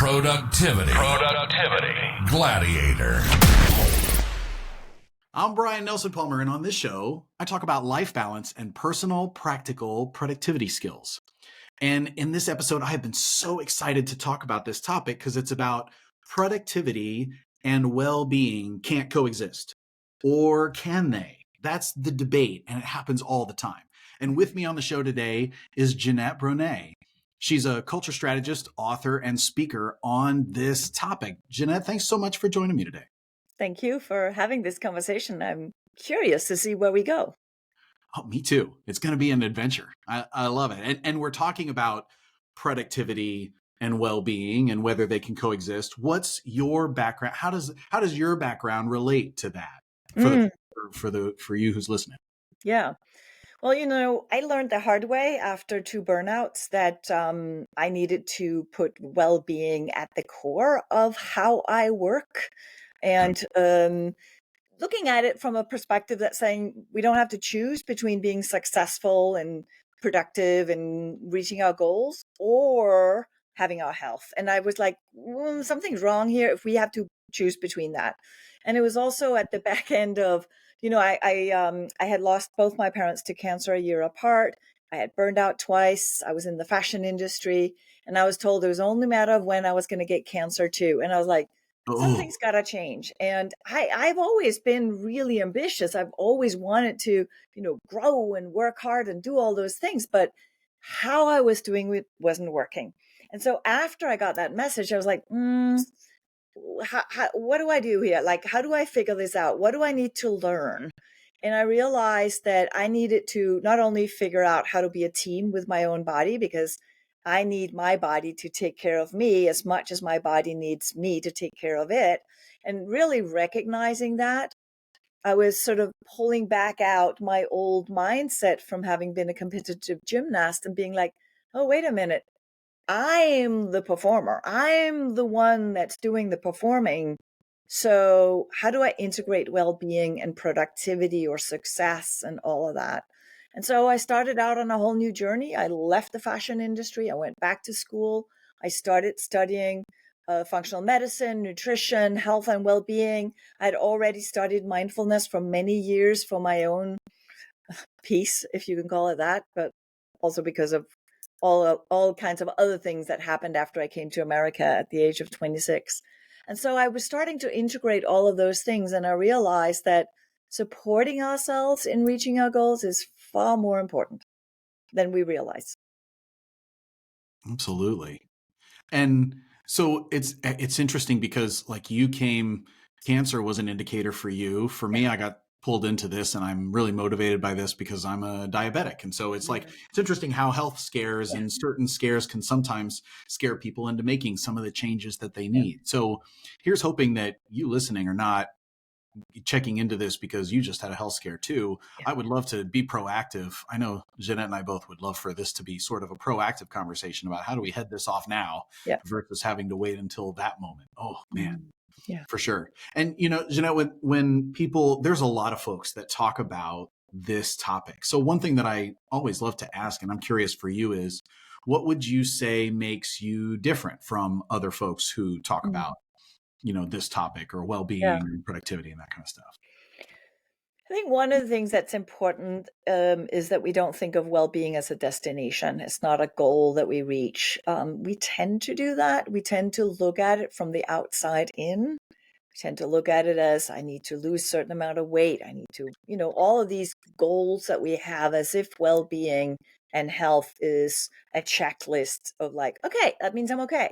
Productivity. Gladiator. I'm Brian Nelson Palmer, and on this show, I talk about life balance and personal, practical productivity skills. And in this episode, I have been so excited to talk about this topic because it's about productivity and well-being can't coexist. Or can they? That's the debate, and it happens all the time. And with me on the show today is Jeanette Bronee. She's a culture strategist, author, and speaker on this topic. Jeanette, thanks so much for joining me today. Thank you for having this conversation. I'm curious to see where we go. Oh, me too. It's going to be an adventure. I love it. And we're talking about productivity and well-being and whether they can coexist. What's your background? How does your background relate to that for you who's listening? Yeah. Well, I learned the hard way after 2 burnouts that I needed to put well-being at the core of how I work. And looking at it from a perspective that's saying we don't have to choose between being successful and productive and reaching our goals or having our health. And I was like, something's wrong here if we have to choose between that. And it was also at the back end of, I had lost both my parents to cancer a year apart. I had burned out twice. I was in the fashion industry, and I was told it was only a matter of when I was going to get cancer too. And I was like, something's got to change. And I've always been really ambitious. I've always wanted to, grow and work hard and do all those things. But how I was doing it wasn't working. And so after I got that message, I was like, what do I do here? Like, how do I figure this out? What do I need to learn? And I realized that I needed to not only figure out how to be a team with my own body, because I need my body to take care of me as much as my body needs me to take care of it. And really recognizing that, I was sort of pulling back out my old mindset from having been a competitive gymnast and being like, oh, wait a minute. I'm the performer. I'm the one that's doing the performing. So how do I integrate well-being and productivity or success and all of that? And so I started out on a whole new journey. I left the fashion industry. I went back to school. I started studying functional medicine, nutrition, health, and well-being. I'd already studied mindfulness for many years for my own peace, if you can call it that, but also because of all kinds of other things that happened after I came to America at the age of 26. And so I was starting to integrate all of those things. And I realized that supporting ourselves in reaching our goals is far more important than we realize. Absolutely. And so it's interesting because like cancer was an indicator for you. For me, I got pulled into this and I'm really motivated by this because I'm a diabetic. And so it's like, it's interesting how health scares and certain scares can sometimes scare people into making some of the changes that they need. So here's hoping that you listening are not checking into this because you just had a health scare too. I would love to be proactive. I know Jeanette and I both would love for this to be sort of a proactive conversation about how do we head this off now versus having to wait until that moment. Oh man. Yeah, for sure. And, Jeanette, when people, there's a lot of folks that talk about this topic. So one thing that I always love to ask, and I'm curious for you is, what would you say makes you different from other folks who talk about, this topic or well-being and productivity and that kind of stuff? I think one of the things that's important is that we don't think of well-being as a destination. It's not a goal that we reach. We tend to do that. We tend to look at it from the outside in. We tend to look at it as I need to lose a certain amount of weight. I need to, all of these goals that we have as if well-being and health is a checklist of like, okay, that means I'm okay.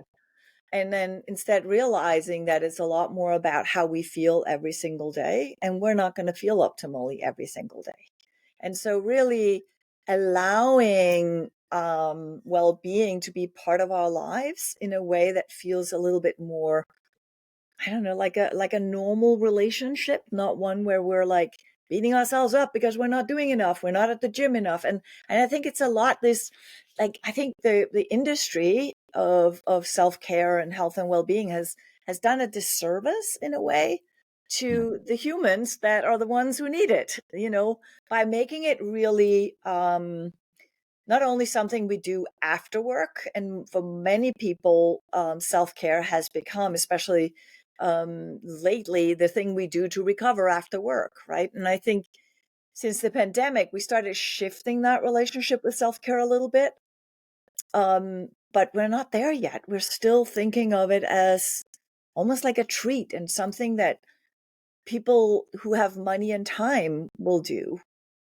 And then instead realizing that it's a lot more about how we feel every single day, and we're not going to feel optimally every single day. And so really allowing well-being to be part of our lives in a way that feels a little bit more, I don't know, like a normal relationship, not one where we're like beating ourselves up because we're not doing enough, we're not at the gym enough. And I think it's a lot this, like, I think the industry of self-care and health and well-being has done a disservice in a way to the humans that are the ones who need it, by making it really not only something we do after work, and for many people, self-care has become, especially lately, the thing we do to recover after work, right? And I think since the pandemic, we started shifting that relationship with self-care a little bit. But we're not there yet. We're still thinking of it as almost like a treat and something that people who have money and time will do.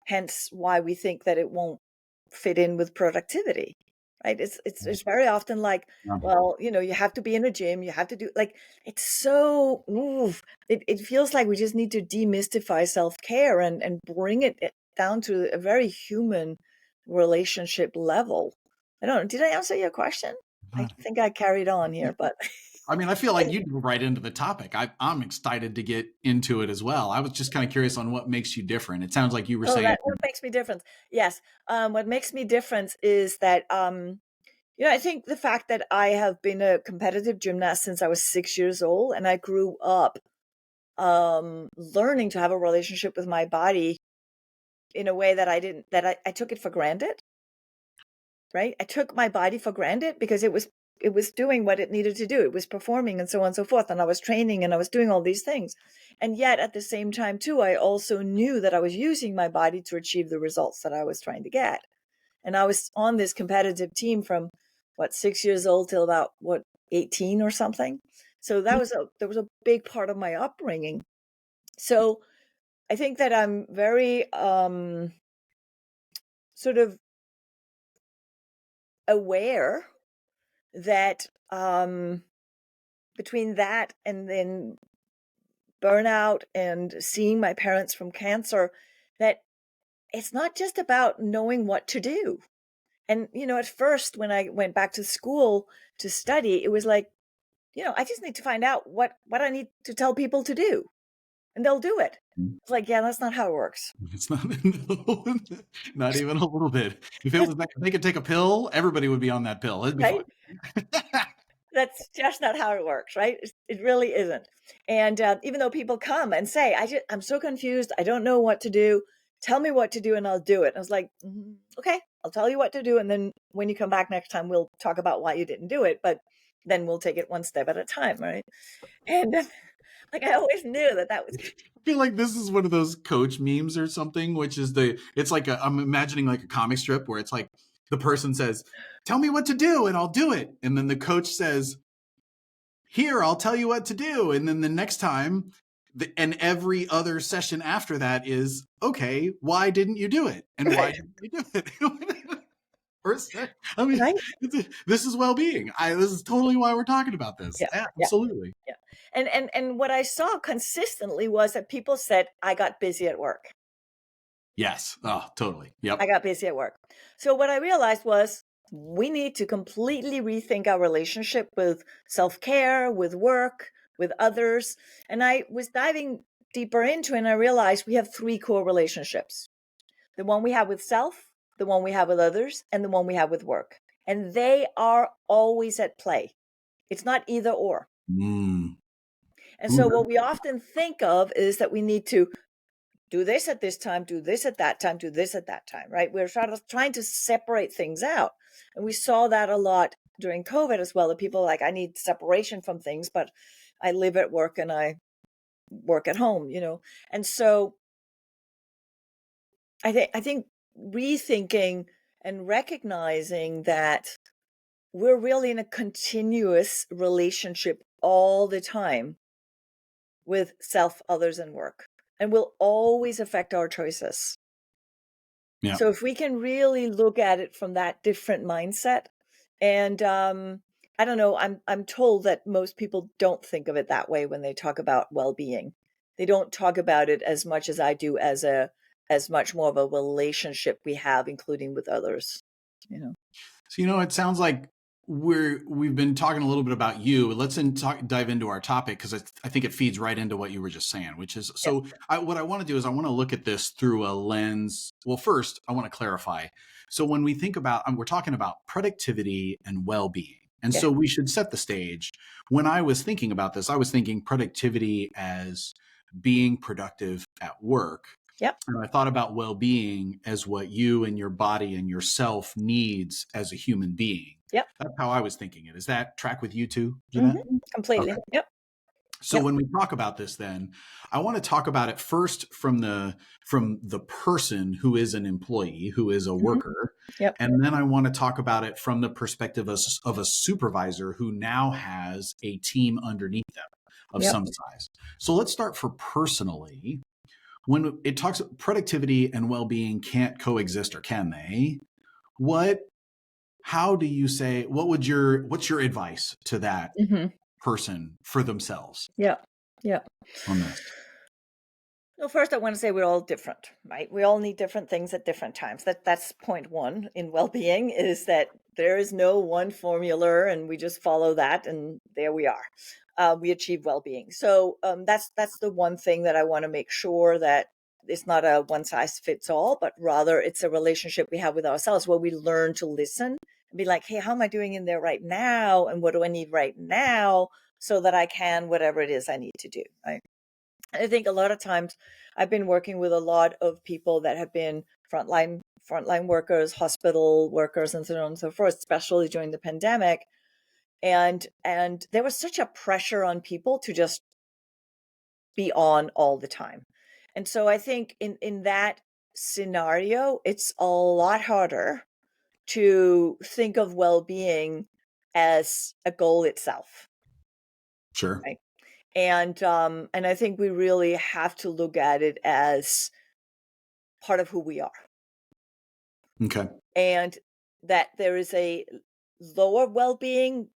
Hence why we think that it won't fit in with productivity, right? It's very often like, Um, well, you have to be in a gym, you have to do like, it's so, it feels like we just need to demystify self-care and bring it down to a very human relationship level. I don't know. Did I answer your question? I think I carried on here, but I mean, I feel like you dove right into the topic. I'm excited to get into it as well. I was just kind of curious on what makes you different. It sounds like you were oh, saying, that what makes me different? Yes. What makes me different is that I think the fact that I have been a competitive gymnast since I was 6 years old, and I grew up learning to have a relationship with my body in a way that I took it for granted, right? I took my body for granted because it was doing what it needed to do. It was performing and so on and so forth. And I was training and I was doing all these things. And yet at the same time too, I also knew that I was using my body to achieve the results that I was trying to get. And I was on this competitive team from 6 years old till about 18 or something. So there was a big part of my upbringing. So I think that I'm very sort of aware that between that and then burnout and seeing my parents from cancer, that it's not just about knowing what to do. And, at first, when I went back to school to study, it was like, I just need to find out what I need to tell people to do, and they'll do it. It's like, yeah, that's not how it works. it's not, no, not even a little bit. If it was, if they could take a pill, everybody would be on that pill. It'd be Right? fine. That's just not how it works, right? It really isn't. And even though people come and say, I'm so confused, I don't know what to do. Tell me what to do and I'll do it. I was like, okay, I'll tell you what to do. And then when you come back next time, we'll talk about why you didn't do it. But then we'll take it one step at a time, right? And like I always knew that was. I feel like this is one of those coach memes or something, which is it's like I'm imagining like a comic strip where it's like the person says, tell me what to do and I'll do it. And then the coach says, here, I'll tell you what to do. And then the next time, and every other session after that is, okay, why didn't you do it? And why didn't you do it? I mean, Right? this is well-being. This is totally why we're talking about this. Yeah, yeah, Absolutely. yeah. And what I saw consistently was that people said, I got busy at work. Yes. Oh, totally. Yep. I got busy at work. So what I realized was we need to completely rethink our relationship with self-care, with work, with others. And I was diving deeper into it, and I realized we have three core relationships. The one we have with self, the one we have with others, and the one we have with work. And they are always at play. It's not either or. Mm. And so what we often think of is that we need to do this at this time, do this at that time, do this at that time, right? We're trying to separate things out. And we saw that a lot during COVID as well, that people are like, I need separation from things, but I live at work and I work at home, And so I think rethinking and recognizing that we're really in a continuous relationship all the time with self, others, and work, and will always affect our choices. Yeah. So if we can really look at it from that different mindset, and I don't know, I'm told that most people don't think of it that way when they talk about well-being. They don't talk about it as much as I do as much more of a relationship we have, including with others. So, it sounds like we've been talking a little bit about you. Let's dive into our topic, because I think it feeds right into what you were just saying, which is, so what I want to do is I want to look at this through a lens. Well, first, I want to clarify. So when we think about, we're talking about productivity and well-being. And so we should set the stage. When I was thinking about this, I was thinking productivity as being productive at work. Yep. And I thought about well-being as what you and your body and yourself needs as a human being. Yep. That's how I was thinking it. Is that track with you too, Mm-hmm. Jeanette? Completely. Okay. Yep. So Yep. when we talk about this, then I want to talk about it first from the person who is an employee, who is a Mm-hmm. worker, Yep. and then I want to talk about it from the perspective of a supervisor who now has a team underneath them of Yep. some size. So let's start for personally. When it talks productivity and well-being can't coexist, or can they? How do you say, what's your advice to that Mm-hmm. person for themselves Yep. Yep. on this? Well, first I want to say we're all different, right? We all need different things at different times. That's point one in well-being, is that there is no one formula and we just follow that and there we are. We achieve well-being. So that's the one thing that I want to make sure that it's not a one size fits all, but rather it's a relationship we have with ourselves where we learn to listen and be like, hey, how am I doing in there right now? And what do I need right now so that I can whatever it is I need to do, right? I think a lot of times I've been working with a lot of people that have been frontline workers, hospital workers, and so on and so forth, especially during the pandemic. And there was such a pressure on people to just be on all the time. And so I think in that scenario, it's a lot harder to think of well-being as a goal itself. Sure. Right. And I think we really have to look at it as part of who we are. Okay. And that there is a lower well-being,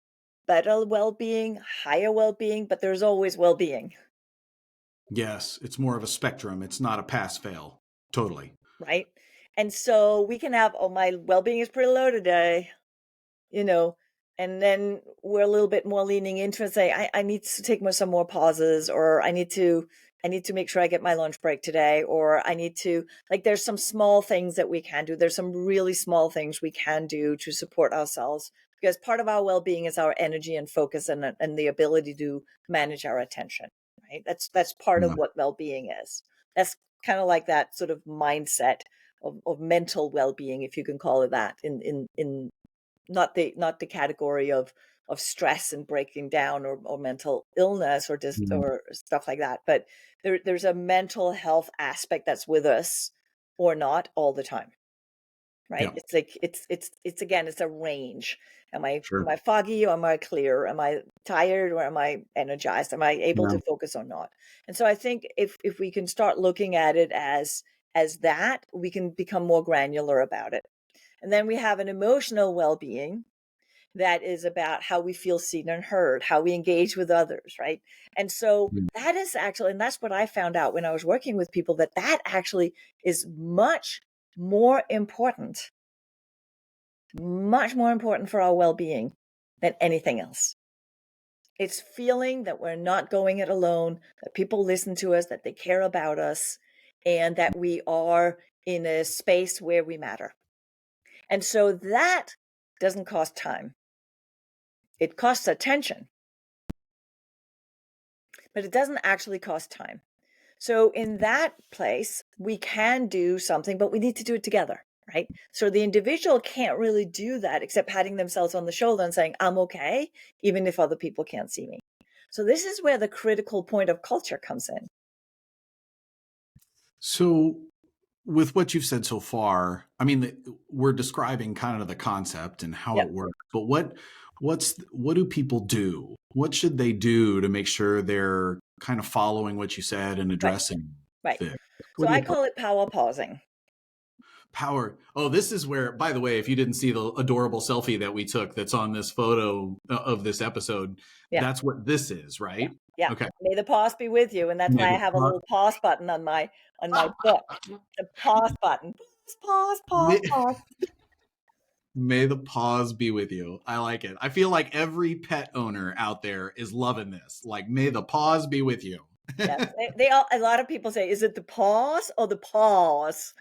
better well-being, higher well-being, but there's always well-being. Yes, it's more of a spectrum. It's not a pass fail. Totally. Right. And so we can have, oh, my well-being is pretty low today, you know, and then we're a little bit more leaning into and say, I need to take some more pauses, or I need to make sure I get my lunch break today, or I need to, like, there's some small things that we can do. There's some really small things we can do to support ourselves, because part of our well-being is our energy and focus and the ability to manage our attention, right? That's part of Yeah. what well-being is. That's kind of like that sort of mindset of mental well-being, if you can call it that, in not the category of stress and breaking down, or mental illness, or just Mhm. or stuff like that, but there's a mental health aspect that's with us or not all the time, right? Yeah. It's like it's again, it's a range. Sure. Am I foggy, or am I clear? Am I tired, or am I energized? Am I able Yeah. to focus or not? And so I think if we can start looking at it as that, we can become more granular about it. And then we have an emotional well-being that is about how we feel seen and heard, how we engage with others, right? And so Mm. that is actually, and that's what I found out when I was working with people, that actually is much more important, much more important for our well-being than anything else. It's feeling that we're not going it alone, that people listen to us, that they care about us, and that we are in a space where we matter. And so that doesn't cost time. It costs attention, but it doesn't actually cost time. So in that place, we can do something, but we need to do it together, right? So the individual can't really do that except patting themselves on the shoulder and saying, I'm okay, even if other people can't see me. So this is where the critical point of culture comes in. So, with what you've said so far, I mean, we're describing kind of the concept and how Yeah. it works. But what do people do? What should they do to make sure they're kind of following what you said and Right. addressing Right. this? So What do I you call it power pausing. power? Oh, this is where, by the way, if you didn't see the adorable selfie that we took that's on this photo of this episode, Yeah. that's what this is, Yeah. right? Yeah. Okay. May the pause be with you. And that's why I have a little pause button on my book. The pause button. Pause, pause, May, pause. may the pause be with you. I like it. I feel like every pet owner out there is loving this. Like, may the pause be with you. Yes. They all, a lot of people say, is it the pause or the pause?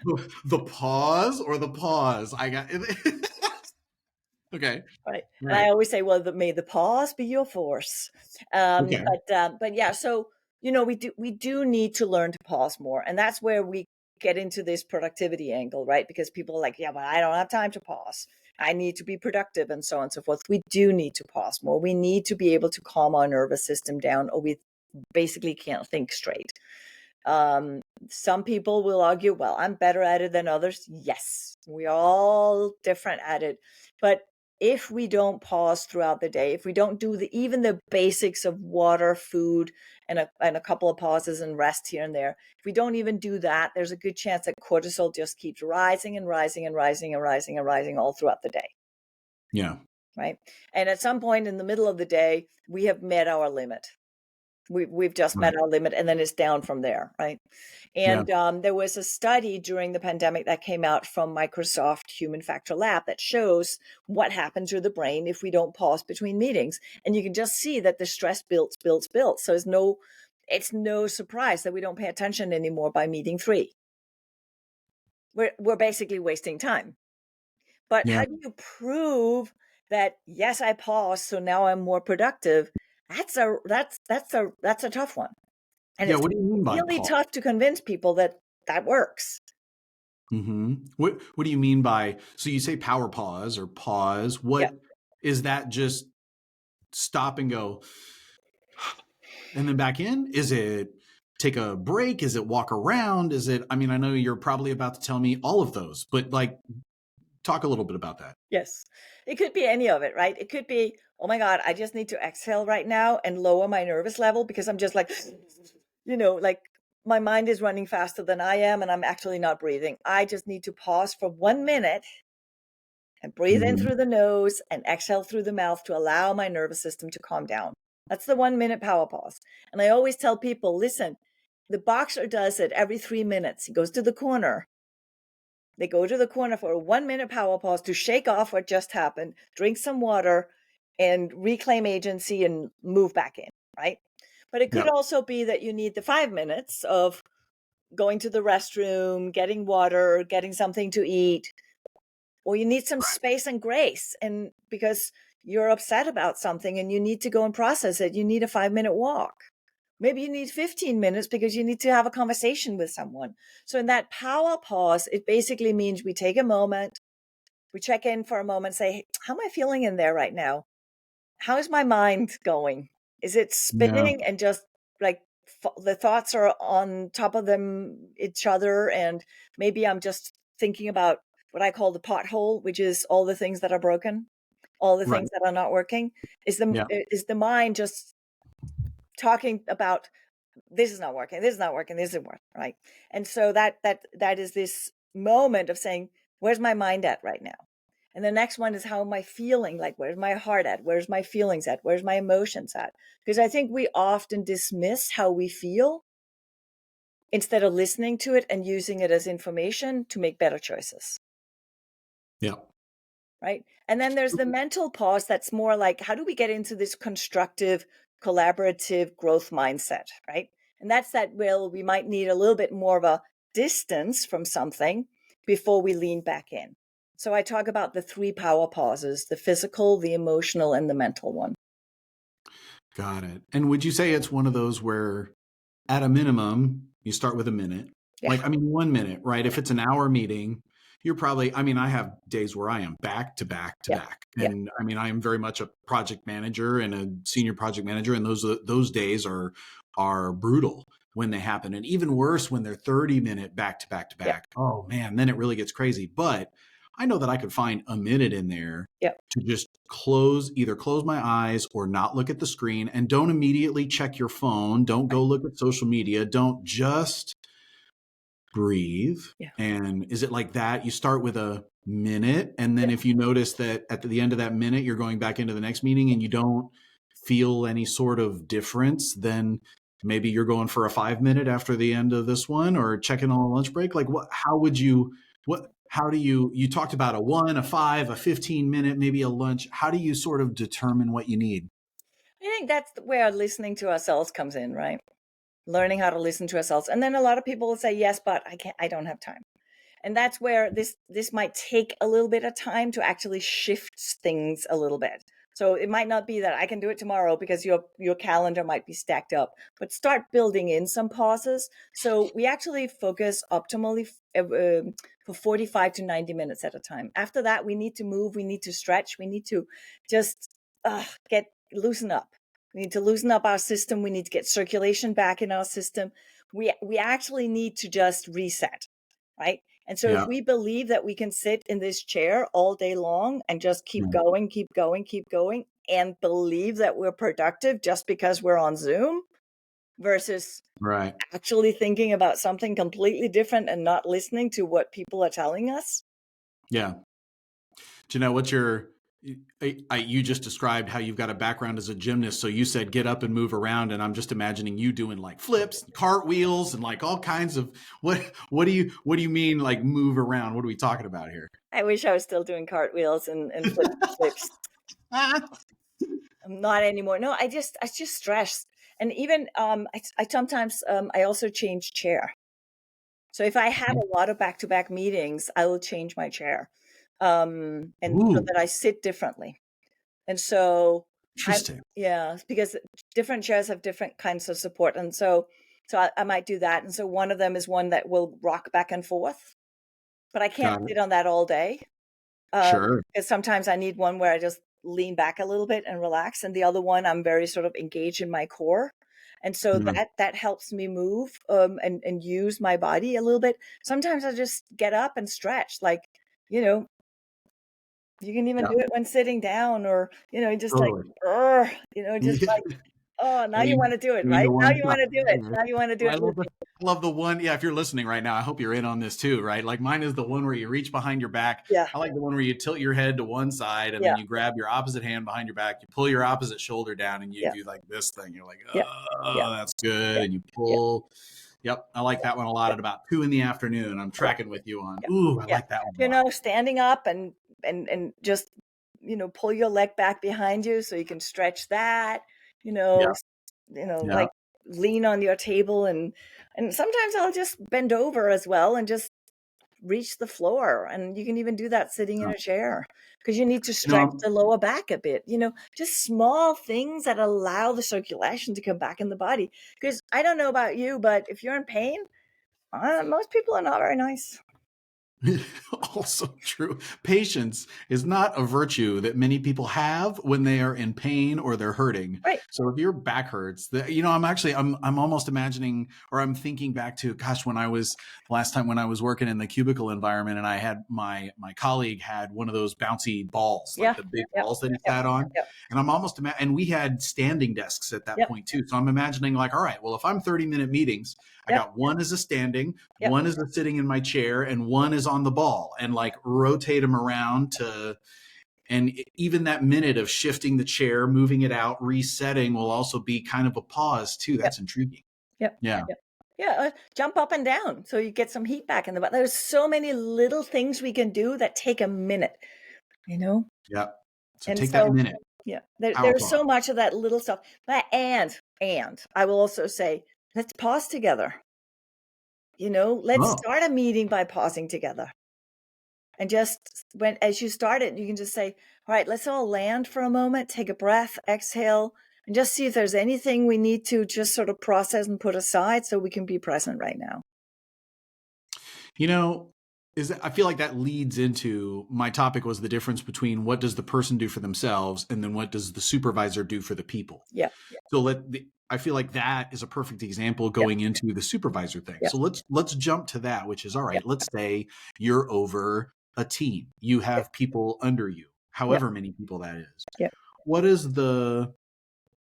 The pause or the pause? I got it. Okay. Right. And I Right. always say, well, may the pause be your force. Okay. But yeah, so we do need to learn to pause more, and that's where we get into this productivity angle, right? Because people are like, yeah, but I don't have time to pause. I need to be productive and so on and so forth. We do need to pause more. We need to be able to calm our nervous system down, or we basically can't think straight. Some people will argue, well, I'm better at it than others. Yes, we're all different at it. But if we don't pause throughout the day, if we don't do even the basics of water, food, and a couple of pauses and rest here and there, if we don't even do that, there's a good chance that cortisol just keeps rising and rising and rising and rising and rising all throughout the day. Yeah. Right. And at some point in the middle of the day, we have met our limit. We've just met our limit, and then it's down from there, right? And there was a study during the pandemic that came out from Microsoft Human Factor Lab that shows what happens to the brain if we don't pause between meetings. And you can just see that the stress builds. So it's no surprise that we don't pay attention anymore by meeting 3. We're basically wasting time. But how do you prove that, yes, I paused, so now I'm more productive? That's a tough one. And it's what do you mean by really pause? tough to convince people that works. What do you mean by, so you say power pause or pause? What is that? Just stop and go and then back in? Is it take a break? Is it walk around? Is it, I mean, I know you're probably about to tell me all of those, but like, talk a little bit about that. Yes. It could be any of it, right? It could be, oh my God, I just need to exhale right now and lower my nervous level because I'm just like, like my mind is running faster than I am and I'm actually not breathing. I just need to pause for 1 minute and breathe in through the nose and exhale through the mouth to allow my nervous system to calm down. That's the 1 minute power pause. And I always tell people, listen, the boxer does it every 3 minutes. He goes to the corner. They go to the corner for a 1 minute power pause to shake off what just happened, drink some water, and reclaim agency and move back in, right? But it could also be that you need the 5 minutes of going to the restroom, getting water, getting something to eat, or you need some space and grace. And because you're upset about something and you need to go and process it, you need a 5-minute walk. Maybe you need 15 minutes because you need to have a conversation with someone. So in that power pause, it basically means we take a moment, we check in for a moment, say, hey, how am I feeling in there right now? How is my mind going? Is it spinning and just like the thoughts are on top of each other? And maybe I'm just thinking about what I call the pothole, which is all the things that are broken, all the things that are not working. Is the mind just talking about this is not working, this is not working, this isn't working, right? And so that is this moment of saying, where's my mind at right now? And the next one is, how am I feeling? Like, where's my heart at? Where's my feelings at? Where's my emotions at? Because I think we often dismiss how we feel instead of listening to it and using it as information to make better choices. Yeah. Right. And then there's the mental pause that's more like, how do we get into this constructive, collaborative growth mindset, right? And that's that, well, we might need a little bit more of a distance from something before we lean back in. So I talk about the 3 power pauses: the physical, the emotional, and the mental one. Got it. And would you say it's one of those where at a minimum, you start with a minute? Yeah. Like, I mean, 1 minute, right? If it's an hour meeting, you're probably, I mean, I have days where I am back to back to back. And I mean, I am very much a project manager and a senior project manager. And those days are brutal when they happen. And even worse when they're 30-minute back to back to back. Oh man, then it really gets crazy. But I know that I could find a minute in there to just either close my eyes or not look at the screen, and don't immediately check your phone. Don't go look at social media. Don't, just breathe. And is it like that? You start with a minute, and then if you notice that at the end of that minute, you're going back into the next meeting and you don't feel any sort of difference, then maybe you're going for a 5-minute after the end of this one, or checking on a lunch break. Like how do you talked about a 1, a 5, a 15-minute, maybe a lunch. How do you sort of determine what you need? I think that's where listening to ourselves comes in, right? Learning how to listen to ourselves. And then a lot of people will say, yes, but I don't have time. And that's where this might take a little bit of time to actually shift things a little bit. So it might not be that I can do it tomorrow because your calendar might be stacked up, but start building in some pauses. So we actually focus optimally for 45 to 90 minutes at a time. After that, we need to move, we need to stretch, we need to just loosen up. We need to loosen up our system. We need to get circulation back in our system. We actually need to just reset, right? And so if Yeah. we believe that we can sit in this chair all day long and just keep going, keep going, keep going, and believe that we're productive just because we're on Zoom versus Right. actually thinking about something completely different and not listening to what people are telling us. Yeah. Jeanette, what's your, you just described how you've got a background as a gymnast. So you said get up and move around, and I'm just imagining you doing like flips, cartwheels, and like all kinds of what do you mean like move around? What are we talking about here? I wish I was still doing cartwheels and flips. Not anymore. No, I just stress. And even I sometimes I also change chair. So if I have a lot of back-to-back meetings, I will change my chair. And so Ooh, that I sit differently. And so interesting. because different chairs have different kinds of support. And so I might do that. And so one of them is one that will rock back and forth, but I can't Got it. sit on that all day. Sure. Because sometimes I need one where I just lean back a little bit and relax, and the other one I'm very sort of engaged in my core, and so Yeah. that helps me move and use my body a little bit. Sometimes I just get up and stretch, like you know, you can even Yeah. do it when sitting down, or just like, Totally. just like, oh, now you Doing want to do it, doing right? the Now one you shot. want to do it. Now you want to do I it with love the me. I love the one. Yeah, if you're listening right now, I hope you're in on this too, right? Like mine is the one where you reach behind your back. Yeah, I like the one where you tilt your head to one side and then yeah, you grab your opposite hand behind your back, you pull your opposite shoulder down and you yeah, do like this thing. You're like, yeah, yeah, oh, that's good. yeah, And you yeah, pull. Yep. I like that one a lot yeah, at about 2 in the afternoon. I'm yeah. tracking with you on, Yeah. ooh, I Yeah. like that one a lot. Standing up and just, pull your leg back behind you so you can stretch that, you know, Yeah. s- Yeah. like lean on your table and sometimes I'll just bend over as well and just reach the floor. And you can even do that sitting in Yeah. a chair because you need to You know, stretch the lower back a bit, just small things that allow the circulation to come back in the body. Because I don't know about you, but if you're in pain, most people are not very nice. also true. Patience is not a virtue that many people have when they are in pain or they're hurting. Right. So if your back hurts, I'm almost imagining or I'm thinking back to gosh when I was last time when I was working in the cubicle environment and I had my colleague had one of those bouncy balls like Yeah. the big Yep. balls that he Yep. sat on Yep. and and we had standing desks at that Yep. point too. So I'm imagining like all right, well if I'm 30-minute meetings I Yep. got one as a standing, Yep. one is a sitting in my chair, and one is on the ball, and like rotate them around to. And even that minute of shifting the chair, moving it out, resetting will also be kind of a pause too. Yep. That's intriguing. Yep. Yeah, Yep. Yeah. Jump up and down so you get some heat back in the butt. There's so many little things we can do that take a minute, you know? yeah. So And take that so, minute. yeah, Power there's pause. so much of that little stuff. But, and I will also say, let's pause together. Let's Oh, start a meeting by pausing together. And just as you start it, you can just say, all right, let's all land for a moment, take a breath, exhale, and just see if there's anything we need to just sort of process and put aside so we can be present right now. you know, I feel like that leads into my topic was the difference between what does the person do for themselves and then what does the supervisor do for the people. Yeah. So I feel like that is a perfect example Yeah. going into the supervisor thing. Yeah. So let's jump to that, which is all Yeah. right. Let's say you're over a team. You Yeah. have people under you, Yeah. however many people that is. Yeah. What is the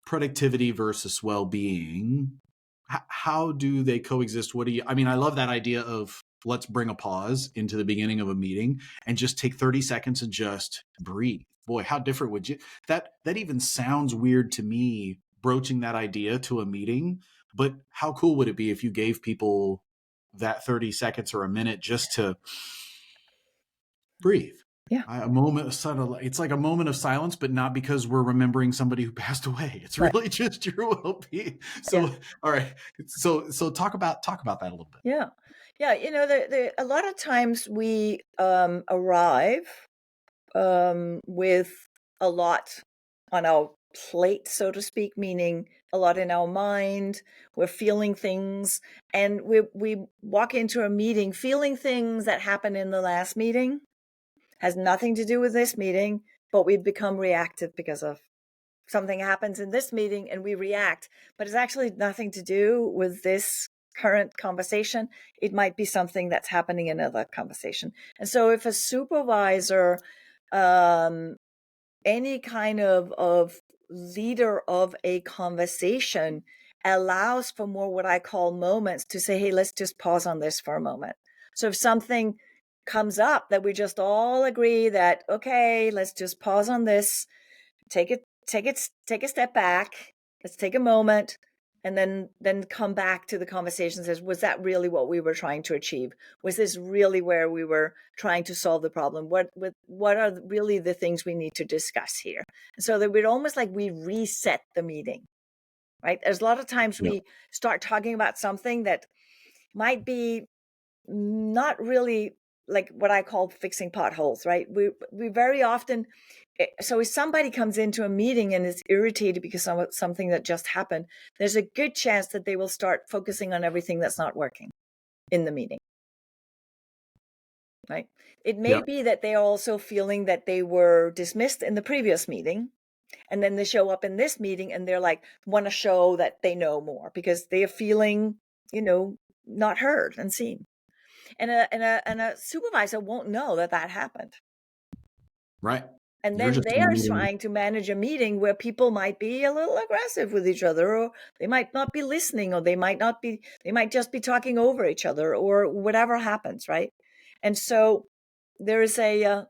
productivity versus well-being? How do they coexist? I mean, I love that idea of let's bring a pause into the beginning of a meeting and just take 30 seconds and just breathe. Boy, how different would you that even sounds weird to me broaching that idea to a meeting, but how cool would it be if you gave people that 30 seconds or a minute just to breathe? Yeah. A moment of silence. It's like a moment of silence, but not because we're remembering somebody who passed away. It's Right. really just your well-being. Yeah. So, all right. So talk about that a little bit. Yeah. Yeah. A lot of times we arrive with a lot on our plate, so to speak, meaning a lot in our mind. We're feeling things, and we walk into a meeting feeling things that happened in the last meeting, has nothing to do with this meeting, but we become reactive because of something happens in this meeting and we react, but it's actually nothing to do with this current conversation. It might be something that's happening in another conversation. And so if a supervisor, any kind of leader of a conversation allows for more what I call moments to say, hey, let's just pause on this for a moment. So if something comes up that we just all agree that, okay, let's just pause on this, take a step back, let's take a moment, and then come back to the conversation. Says, was that really what we were trying to achieve? Was this really where we were trying to solve the problem? What are really the things we need to discuss here? So that we'd almost like we reset the meeting, right? There's a lot of times we start talking about something that might be not really like what I call fixing potholes, right? We very often, so if somebody comes into a meeting and is irritated because of something that just happened, there's a good chance that they will start focusing on everything that's not working in the meeting, right? It may be that they are also feeling that they were dismissed in the previous meeting, and then they show up in this meeting and they're like, want to show that they know more because they are feeling, not heard and seen. And a supervisor won't know that happened. Right. And then they are trying to manage a meeting where people might be a little aggressive with each other, or they might not be listening, or they might just be talking over each other, or whatever happens, right? And so there's there's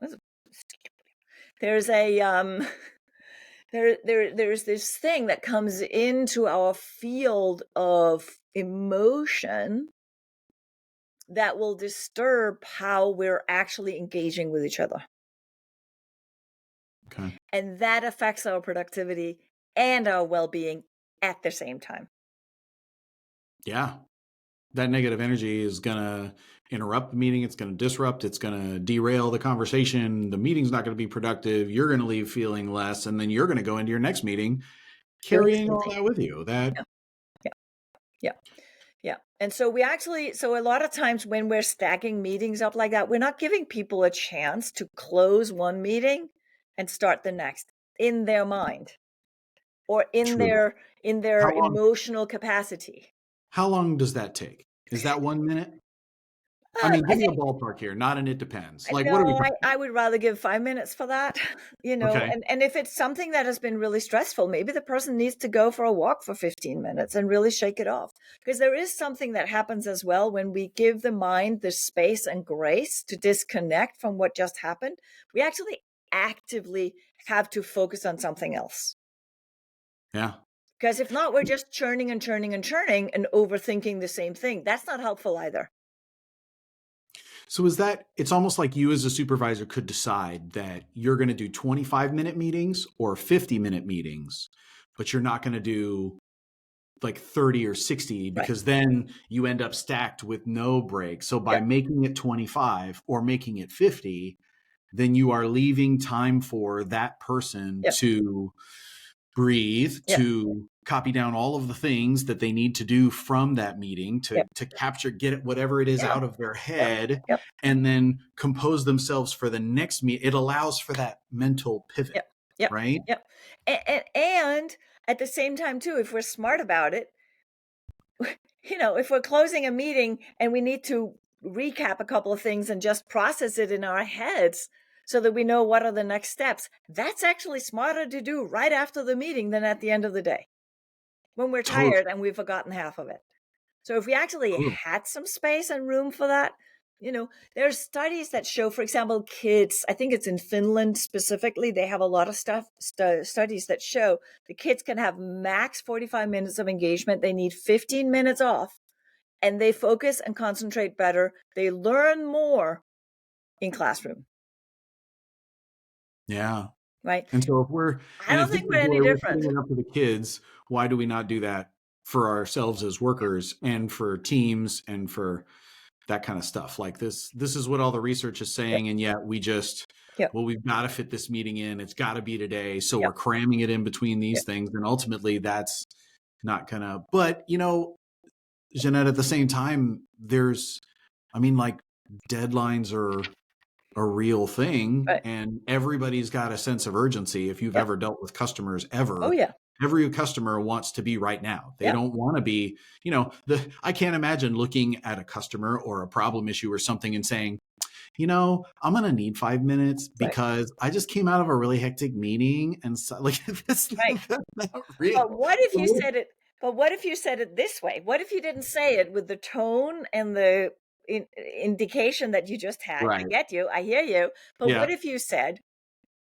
this thing that comes into our field of emotion that will disturb how we're actually engaging with each other. Okay. And that affects our productivity and our well-being at the same time. Yeah. That negative energy is going to interrupt the meeting. It's going to disrupt. It's going to derail the conversation. The meeting's not going to be productive. You're going to leave feeling less. And then you're going to go into your next meeting carrying all that with you. Yeah. And so a lot of times when we're stacking meetings up like that, we're not giving people a chance to close one meeting and start the next in their mind or in their emotional capacity. How long does that take? Is that 1 minute? I mean, give me a ballpark here, not an it depends. Like, what are we talking? I would rather give 5 minutes for that, Okay. and if it's something that has been really stressful, maybe the person needs to go for a walk for 15 minutes and really shake it off. Because there is something that happens as well when we give the mind the space and grace to disconnect from what just happened. We actually actively have to focus on something else. Yeah. Because if not, we're just churning and churning and churning and overthinking the same thing. That's not helpful either. So it's almost like you as a supervisor could decide that you're going to do 25-minute meetings or 50-minute meetings, but you're not going to do like 30 or 60 because then you end up stacked with no break. So by making it 25 or making it 50, then you are leaving time for that person to breathe, to copy down all of the things that they need to do from that meeting to capture, get it, whatever it is out of their head, and then compose themselves for the next meeting. It allows for that mental pivot, right? And at the same time too, if we're smart about it, if we're closing a meeting and we need to recap a couple of things and just process it in our heads so that we know what are the next steps, that's actually smarter to do right after the meeting than at the end of the day when we're tired and we've forgotten half of it. So if we actually had some space and room for that, there's studies that show, for example, kids, I think it's in Finland specifically, they have a lot of studies that show the kids can have max 45 minutes of engagement. They need 15 minutes off and they focus and concentrate better. They learn more in classroom. Yeah. Right. And so I don't think we're any different. Putting it up to the kids, why do we not do that for ourselves as workers and for teams and for that kind of stuff? Like this is what all the research is saying. And yet we just Yep. well, we've got to fit this meeting in. It's got to be today. So Yep. we're cramming it in between these Yep. things. And ultimately that's not gonna, but Jeanette, at the same time, like deadlines are a real thing Right. and everybody's got a sense of urgency. If you've Yep. ever dealt with customers Oh ever, yeah. every customer wants to be right now. They Yep. don't want to be, I can't imagine looking at a customer or a problem issue or something and saying, I'm going to need 5 minutes Right. because I just came out of a really hectic meeting. And so like, that's Right. not But real. what if you said it? But what if you said it this way? What if you didn't say it with the tone and the indication that you just had? I Right. get you. I hear you. But Yeah. what if you said,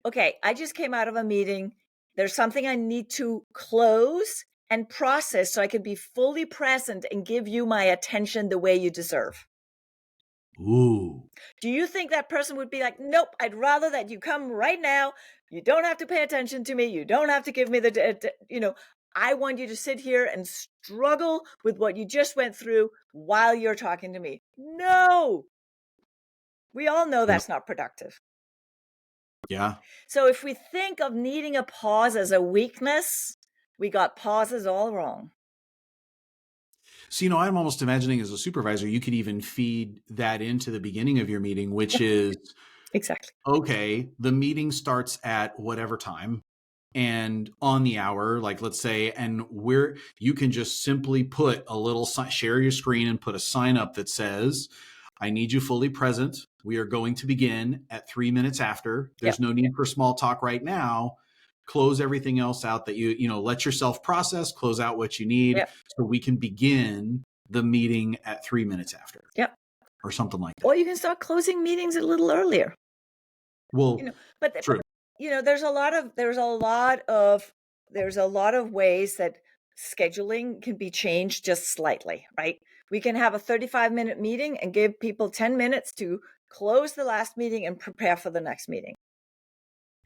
okay, I just came out of a meeting. There's something I need to close and process so I can be fully present and give you my attention the way you deserve. Ooh. Do you think that person would be like, nope, I'd rather that you come right now. You don't have to pay attention to me. You don't have to give me I want you to sit here and struggle with what you just went through while you're talking to me. No, we all know Yeah. that's not productive. Yeah. So if we think of needing a pause as a weakness, we got pauses all wrong. So, I'm almost imagining as a supervisor, you could even feed that into the beginning of your meeting, which is, Exactly. okay, the meeting starts at whatever time and on the hour, like let's say, and where you can just simply put a little share your screen and put a sign up that says, I need you fully present. We are going to begin at 3 minutes after. There's Yep. no need for small talk right now. Close everything else out that let yourself process, close out what you need Yep. so we can begin the meeting at 3 minutes after Yep. or something like Or that. you can start closing meetings a little earlier. Well, But true. there's a lot of ways that scheduling can be changed just slightly, right? We can have a 35-minute meeting and give people 10 minutes to close the last meeting and prepare for the next meeting.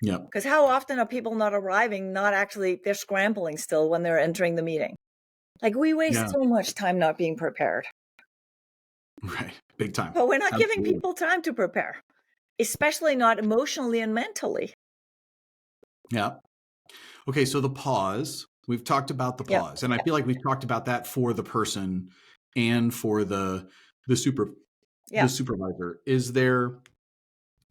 Yep. Because how often are people not arriving, not actually, they're scrambling still when they're entering the meeting? Like we waste Yeah. so much time not being prepared, Right. Big time. but we're not giving Absolutely. people time to prepare, especially not emotionally and mentally. Yeah. Okay. So the pause, we've talked about the Yep. pause, and I feel like we've talked about that for the person and for the super the Yeah. supervisor. Is there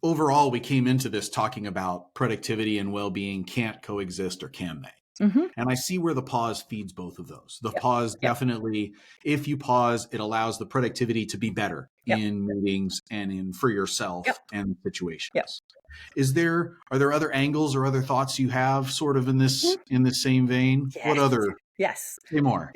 overall we came into this talking about productivity and well-being can't coexist, or can they? Hmm. And I see where the pause feeds both of those. The Yep. pause Yep. definitely, if you pause, it allows the productivity to be better Yep. in meetings and in for Yep. yourself and Yep. situations. Are there other angles or other thoughts you have sort of in this Mhm. same vein? What Yes. other, Yes. say more?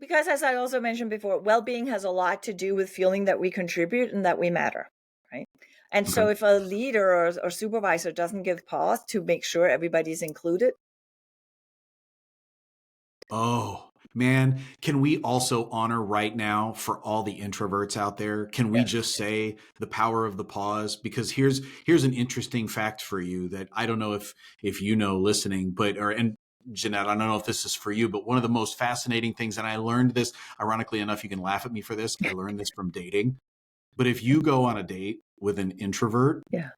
Because as I also mentioned before, well-being has a lot to do with feeling that we contribute and that we matter, right? And Okay. so if a leader or supervisor doesn't give pause to make sure everybody's included, Oh, man, can we also honor right now for all the introverts out there? Can we yes. just say the power of the pause? Because here's an interesting fact for you that I don't know if listening, and Jeanette, I don't know if this is for you, but one of the most fascinating things, and I learned this, ironically enough, you can laugh at me for this. I learned this from dating. But if you go on a date with an introvert, Yeah.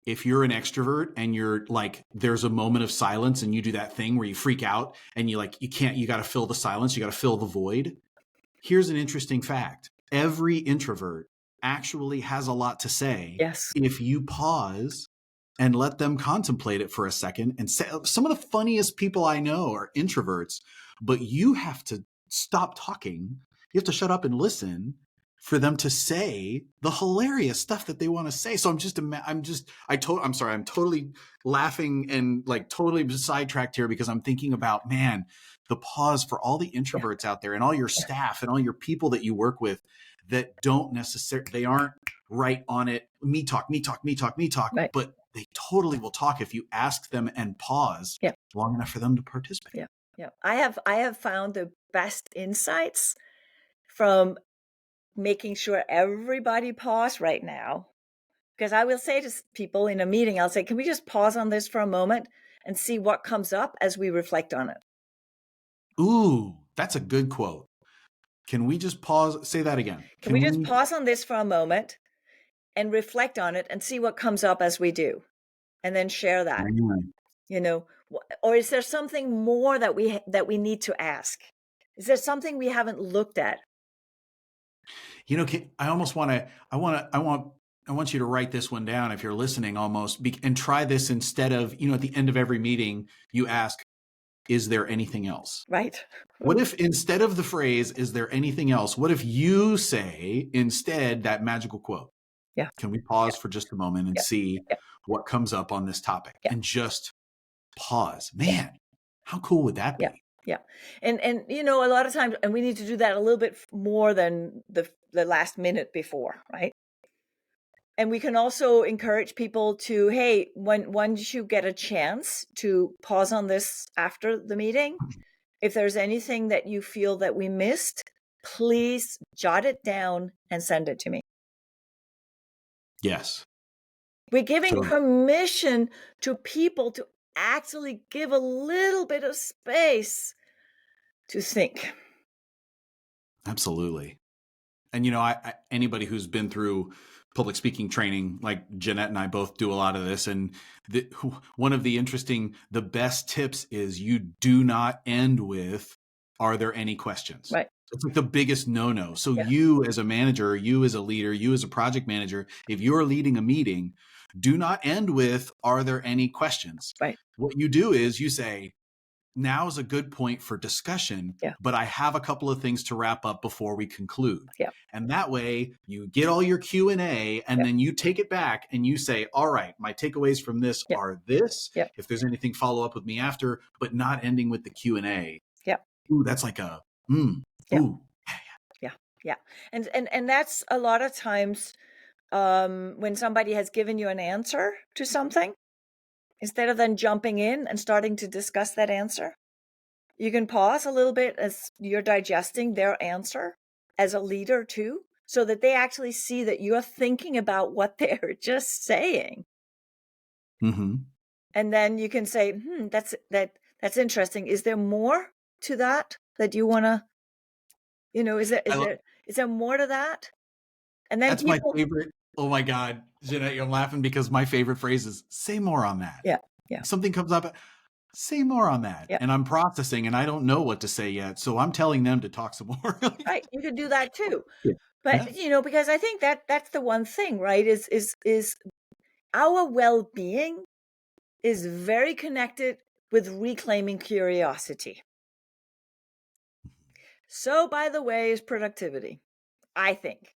if you're an extrovert and you're like, there's a moment of silence and you do that thing where you freak out and you got to fill the silence, you got to fill the void. Here's an interesting fact. Every introvert actually has a lot to say Yes. if you pause and let them contemplate it for a second. And say, some of the funniest people I know are introverts, but you have to stop talking. You have to shut up and listen for them to say the hilarious stuff that they want to say. So I'm sorry, I'm totally laughing and like totally sidetracked here because I'm thinking about, man, the pause for all the Yeah. introverts out there and all your staff and all your people that you work with that they aren't right on it. Me talk, me talk, me talk, me talk, Right. but they totally will talk if you ask them and pause Yeah. long enough for them to participate. Yeah. Yeah. I have found the best insights from making sure everybody pause right now. Because I will say to people in a meeting, I'll say, can we just pause on this for a moment and see what comes up as we reflect on it? Ooh, that's a good quote. Can we just pause? Say that again. Can we just pause on this for a moment and reflect on it and see what comes up as we do, and then share that, Mm. or is there something more that we need to ask? Is there something we haven't looked at? I almost want to, I want you to write this one down if you're listening almost, and try this instead of, at the end of every meeting, you ask, is there anything else? Right. What if instead of the phrase, is there anything else? What if you say instead that magical quote? Yeah. Can we pause for just a moment and Yeah. see Yeah. what comes up on this topic Yeah. and just pause? Man, how cool would that be? Yeah. Yeah. And a lot of times, and we need to do that a little bit more than the last minute before, right? And we can also encourage people to, hey, once you get a chance to pause on this after the meeting, if there's anything that you feel that we missed, please jot it down and send it to me. Yes. We're giving Totally. permission to people to actually give a little bit of space to think. Absolutely. And, anybody who's been through public speaking training, like Jeanette and I both do a lot of this. And one of the best tips is you do not end with, are there any questions? Right. It's like the biggest no-no. So Yeah. you as a manager, you as a leader, you as a project manager, if you're leading a meeting, do not end with, are there any questions? Right. What you do is you say, now is a good point for discussion, Yeah. but I have a couple of things to wrap up before we conclude. Yeah. And that way you get all your Q&A and Yeah. then you take it back and you say, all right, my takeaways from this Yeah. are this. Yeah. If there's anything, follow up with me after, but not ending with the Q&A. Yeah. Ooh, that's like a, Yeah. ooh. Yeah. And that's a lot of times when somebody has given you an answer to something, instead of then jumping in and starting to discuss that answer, you can pause a little bit as you're digesting their answer as a leader too, so that they actually see that you're thinking about what they're just saying. Mm-hmm. And then you can say, that's interesting. Is there more to that you want to, is there more to that? And then that's my favorite. Oh my God, Jeanette, I'm laughing because my favorite phrase is, say more on that. Yeah. Yeah. Something comes up, say more on that. Yeah. And I'm processing and I don't know what to say yet. So I'm telling them to talk some more. Right. You could do that too. Yeah. But, because I think that's the one thing, right? Is our well-being is very connected with reclaiming curiosity. So, by the way, is productivity, I think.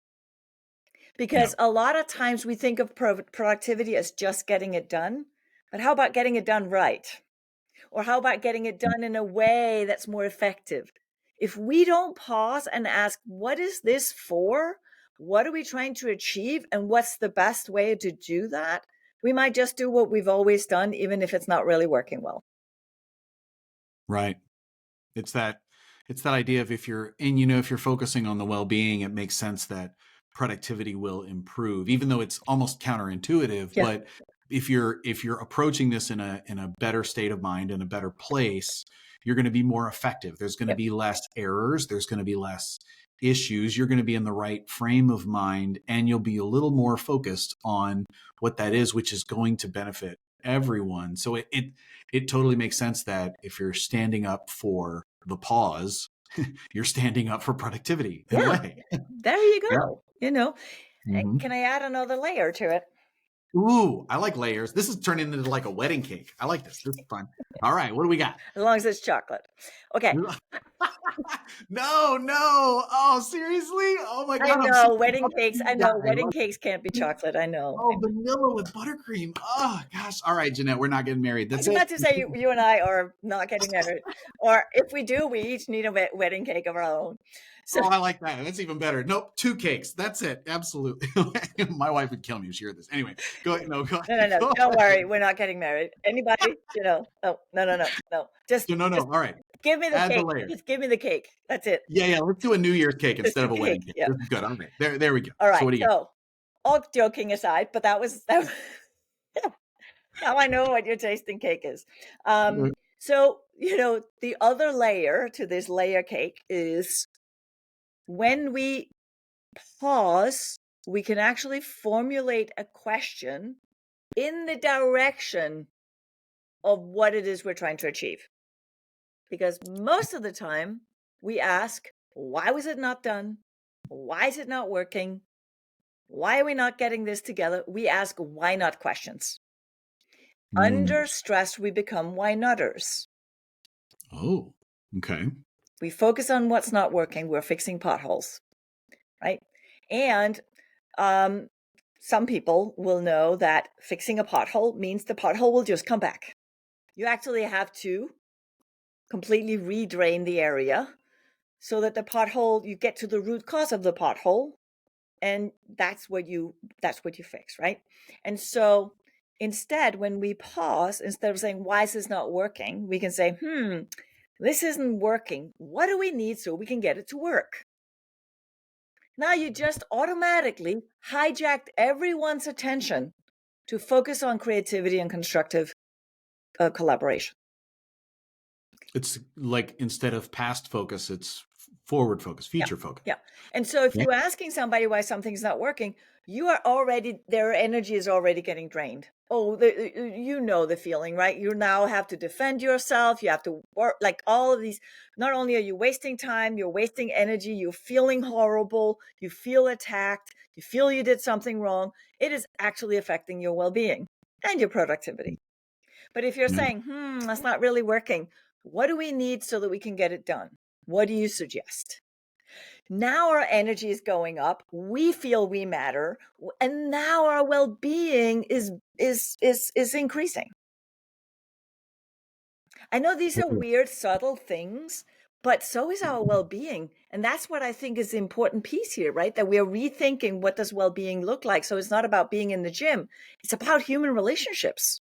Because a lot of times we think of productivity as just getting it done. But how about getting it done right? Or how about getting it done in a way that's more effective? If we don't pause and ask, what is this for? What are we trying to achieve? And what's the best way to do that? We might just do what we've always done, even if it's not really working well. Right. It's that idea of if you're focusing on the well-being, it makes sense that productivity will improve, even though it's almost counterintuitive. Yeah. But if you're approaching this in a better state of mind, in a better place, you're going to be more effective. There's going to be less errors. There's going to be less issues. You're going to be in the right frame of mind, and you'll be a little more focused on what that is, which is going to benefit everyone. So it totally makes sense that if you're standing up for the pause, you're standing up for productivity in a way. There you go. Mm-hmm. Can I add another layer to it? Ooh, I like layers. This is turning into like a wedding cake. I like this. This is fun. All right, what do we got? As long as it's chocolate. Okay. No. Oh, seriously? Oh my God. I know wedding cakes. I know wedding cakes can't be chocolate. I know. Oh, vanilla with buttercream. Oh gosh. All right, Jeanette, we're not getting married. That's I was it. about to say you and I are not getting married, or if we do, we each need a wedding cake of our own. So, I like that. That's even better. Nope, 2 cakes. That's it. Absolutely. My wife would kill me if she heard this. Anyway, go ahead. No. Don't worry. We're not getting married. Anybody? No. Just no. All right. Give me the Add cake. The Just give me the cake. That's it. Yeah. Let's do a New Year's cake instead of a wedding cake. Yeah. This is good. All right. There we go. All right. So what do you got? All joking aside, but that was now I know what your tasting cake is. So, the other layer to this layer cake is when we pause we can actually formulate a question in the direction of what it is we're trying to achieve. Because most of the time we ask, why was it not done? Why is it not working? Why are we not getting this together? We ask why not questions. Under stress, we become why notters. Oh, okay. We focus on what's not working. We're fixing potholes, right? And some people will know that fixing a pothole means the pothole will just come back. You actually have to completely redrain the area so that the pothole, you get to the root cause of the pothole, and that's what you fix, right? And so instead, when we pause, instead of saying, why is this not working? We can say, this isn't working. What do we need so we can get it to work? Now you just automatically hijacked everyone's attention to focus on creativity and constructive collaboration. It's like instead of past focus, it's forward focus, future focus. Yeah. And so if you're asking somebody why something's not working, you are already, their energy is already getting drained. Oh, you know the feeling, right? You now have to defend yourself. You have to work, like all of these. Not only are you wasting time, you're wasting energy. You're feeling horrible. You feel attacked. You feel you did something wrong. It is actually affecting your well-being and your productivity. But if you're saying, that's not really working, what do we need so that we can get it done? What do you suggest? Now our energy is going up. We feel we matter, and now our well-being is increasing. I know these are weird, subtle things, but so is our well-being. And that's what I think is the important piece here, right? That we're rethinking what does well-being look like. So it's not about being in the gym. It's about human relationships.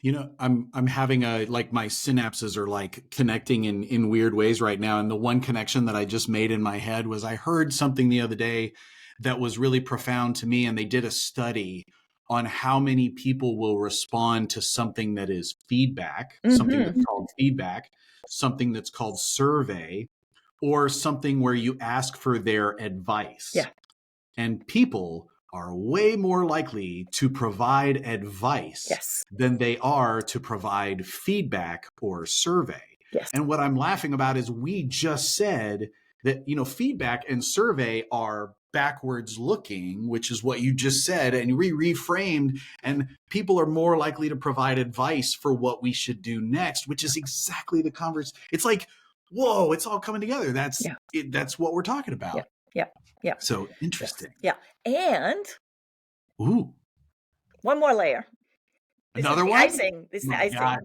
You know, I'm having a, like, my synapses are like connecting in weird ways right now. And the one connection that I just made in my head was I heard something the other day that was really profound to me. And they did a study on how many people will respond to something that is feedback, something that's called feedback, something that's called survey, or something where you ask for their advice. Yeah. And people are way more likely to provide advice than they are to provide feedback or survey. Yes. And what I'm laughing about is we just said that, you know, feedback and survey are backwards looking, which is what you just said, and we reframed, and people are more likely to provide advice for what we should do next, which is exactly the converse. It's like, whoa, it's all coming together. That's that's what we're talking about. Yeah. So interesting. Yeah. And ooh, one more layer. Another one? Icing. This is the icing. God.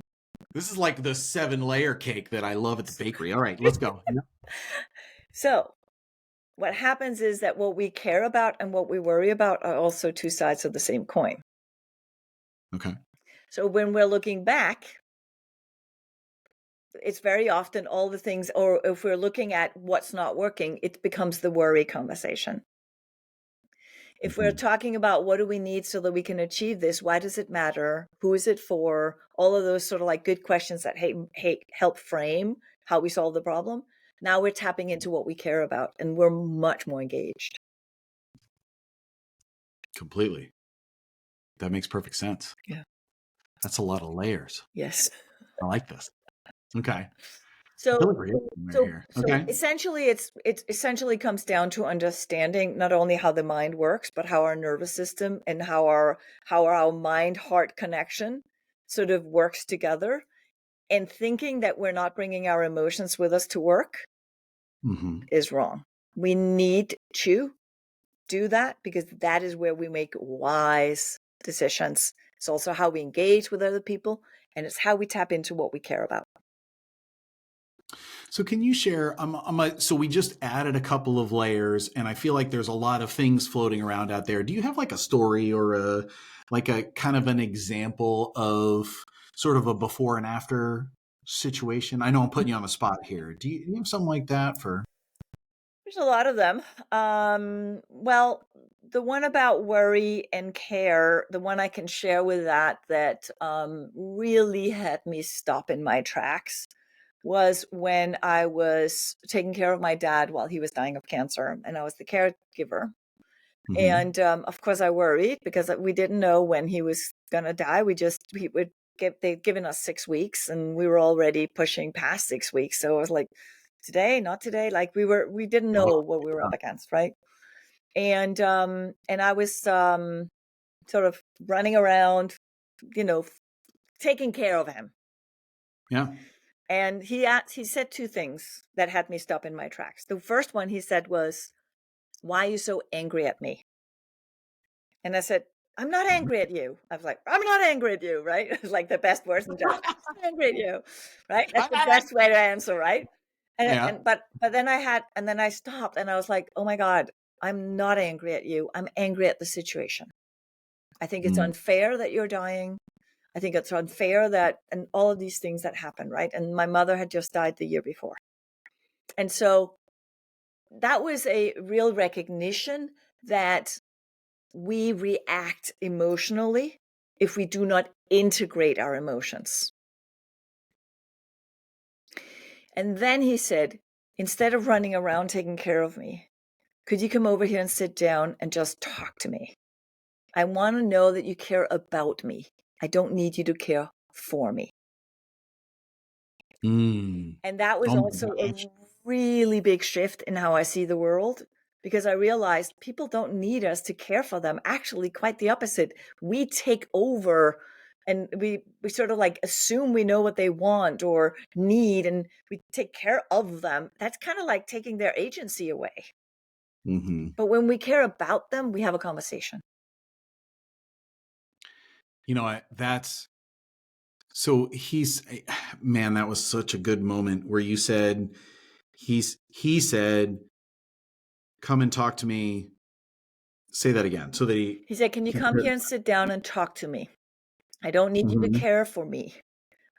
This is like the 7-layer cake that I love at the bakery. All right, let's go. So what happens is that what we care about and what we worry about are also two sides of the same coin. Okay. So when we're looking back, it's very often all the things, or if we're looking at what's not working, it becomes the worry conversation. If we're talking about what do we need so that we can achieve this, why does it matter? Who is it for? All of those sort of like good questions that help frame how we solve the problem. Now we're tapping into what we care about, and we're much more engaged. Completely. That makes perfect sense. Yeah. That's a lot of layers. Yes. I like this. Okay. So Okay. essentially it essentially comes down to understanding not only how the mind works, but how our nervous system and how our mind-heart connection sort of works together. And thinking that we're not bringing our emotions with us to work is wrong. We need to do that because that is where we make wise decisions. It's also how we engage with other people, and it's how we tap into what we care about. So can you share, so we just added a couple of layers, and I feel like there's a lot of things floating around out there. Do you have like a story or a kind of an example of sort of a before and after situation? I know I'm putting you on the spot here. Do you have something like that for? There's a lot of them. Well, the one about worry and care, the one I can share with that really had me stop in my tracks was when I was taking care of my dad while he was dying of cancer, and I was the caregiver. Mm-hmm. And of course, I worried because we didn't know when he was going to die. They'd given us 6 weeks, and we were already pushing past 6 weeks. So I was like, today, not today. Like we didn't know Oh, what we were up against, right? And I was sort of running around, you know, taking care of him. yeah. And he said two things that had me stop in my tracks. The first one he said was, "Why are you so angry at me?" And I said, "I'm not Mhm. angry at you." I was like, "I'm not angry at you," right? It's like the best words in German. "I'm not angry at you," right? That's the best way to answer, right? Yeah. But then I stopped and I was like, "Oh my God, I'm not angry at you. I'm angry at the situation. I think it's Mm. unfair that you're dying. I think it's unfair that, and all of these things that happen, right?" And my mother had just died the year before. And so that was a real recognition that we react emotionally if we do not integrate our emotions. And then he said, "Instead of running around taking care of me, could you come over here and sit down and just talk to me? I want to know that you care about me. I don't need you to care for me." Mm. And that was Oh my also a gosh. really big shift in how I see the world, because I realized people don't need us to care for them. Actually, quite the opposite. We take over, and we sort of like assume we know what they want or need, and we take care of them. That's kind of like taking their agency away. Mm-hmm. But when we care about them, we have a conversation. That's so man, that was such a good moment where you said, he said, come and talk to me. Say that again. So that He said, "Can you come here and sit down and talk to me? I don't need you to Mhm. care for me.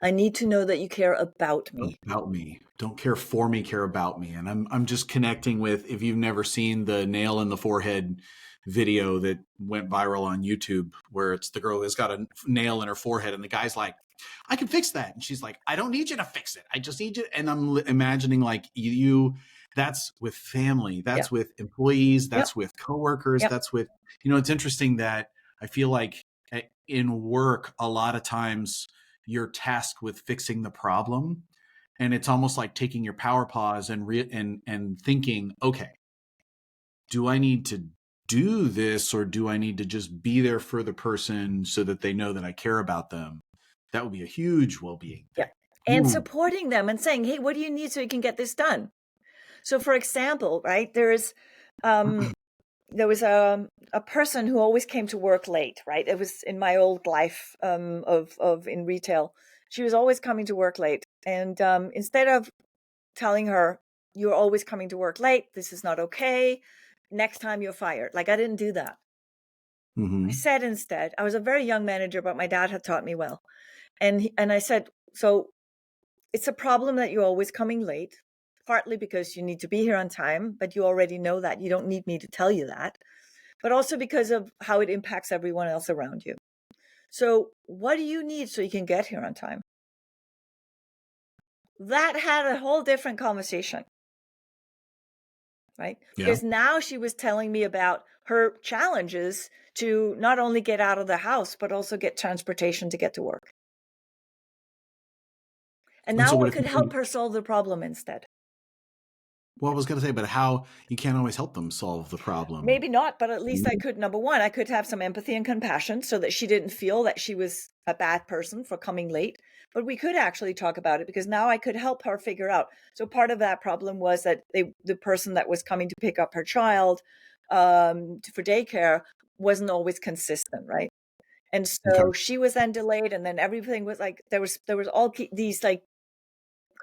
I need to know that you care about me." About me. Don't care for me, care about me. And I'm just connecting with, if you've never seen the nail in the forehead video that went viral on YouTube, where it's the girl that's got a nail in her forehead and the guy's like, I can fix that. And she's like, I don't need you to fix it. I just need you. And I'm imagining like that's with family, Yeah. that's with employees, Yep. that's with coworkers, Yep. that's with, it's interesting that I feel like in work, a lot of times you're tasked with fixing the problem, and it's almost like taking your power pause and thinking, okay, do I need to do this, or do I need to just be there for the person so that they know that I care about them? That would be a huge well-being Yeah. thing. And Ooh. supporting them and saying, "Hey, what do you need so you can get this done?" So for example, right, um there was a person who always came to work late, right? It was in my old life of in retail. She was always coming to work late. And instead of telling her, "You're always coming to work late, this is not okay, next time you're fired," like I didn't do that. I Mm-hmm. said instead, I was a very young manager, but my dad had taught me well. And I said, "So it's a problem that you're always coming late, partly because you need to be here on time, but you already know that. You don't need me to tell you that, but also because of how it impacts everyone else around you. So what do you need so you can get here on time?" That had a whole different conversation, right? Yeah. Because now she was telling me about her challenges to not only get out of the house, but also get transportation to get to work. And And so now what I if could help her solve the problem instead. well, I was going to say, but how, you can't always help them solve the problem. Maybe not, but at least I could, number one, I could have some empathy and compassion so that she didn't feel that she was a bad person for coming late. But we could actually talk about it because now I could help her figure out. So part of that problem was that the person that was coming to pick up her child for daycare wasn't always consistent, right? And Okay. so she was then delayed, and then everything was like there was all these like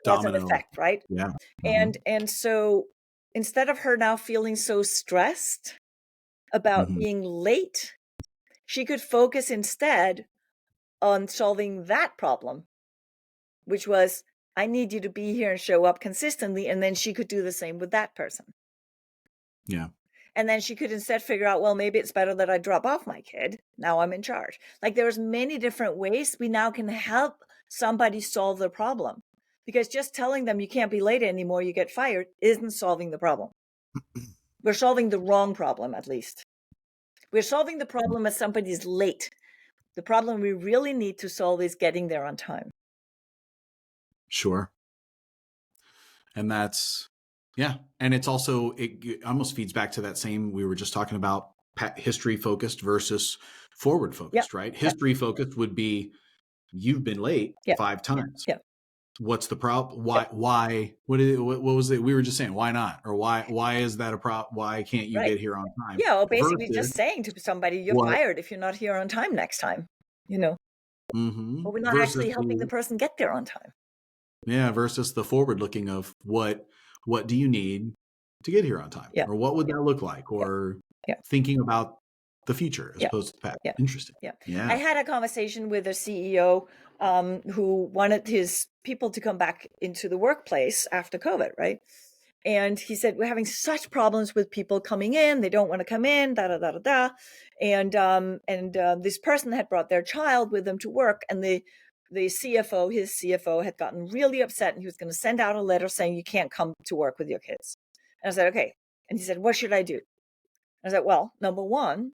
cause and Domino. effect, right? Yeah. Mm-hmm. And so instead of her now feeling so stressed about Mm-hmm. being late, she could focus instead on solving that problem, which was, I need you to be here and show up consistently. And then she could do the same with that person. Yeah. And then she could instead figure out, well, maybe it's better that I drop off my kid. Now I'm in charge. Like there's many different ways we now can help somebody solve the problem. Because just telling them you can't be late anymore, you get fired, isn't solving the problem. We're solving the wrong problem, at least. We're solving the problem as somebody's late. The problem we really need to solve is getting there on time. Sure. And that's, yeah. And it's also, it almost feeds back to that same, we were just talking about history focused versus forward focused, right? History focused would be, you've been late 5 times. Yeah. What's the problem? Why, what was it? We were just saying, why not? Or why is that a problem? Why can't you get here on time? Yeah. Or basically versus, just saying to somebody, you're fired if you're not here on time next time, but we're not actually helping the person get there on time. Yeah. Versus the forward looking of what do you need to get here on time? Yeah. Or what would that look like? Or thinking about the future as opposed to the past. Interesting. Yeah. I had a conversation with a CEO who wanted his people to come back into the workplace after COVID, right? And he said, we're having such problems with people coming in. They don't want to come in, da, da, da, da, da. And this person had brought their child with them to work. And the CFO, his CFO, had gotten really upset. And he was going to send out a letter saying, you can't come to work with your kids. And I said, okay. And he said, what should I do? I said, well, number one,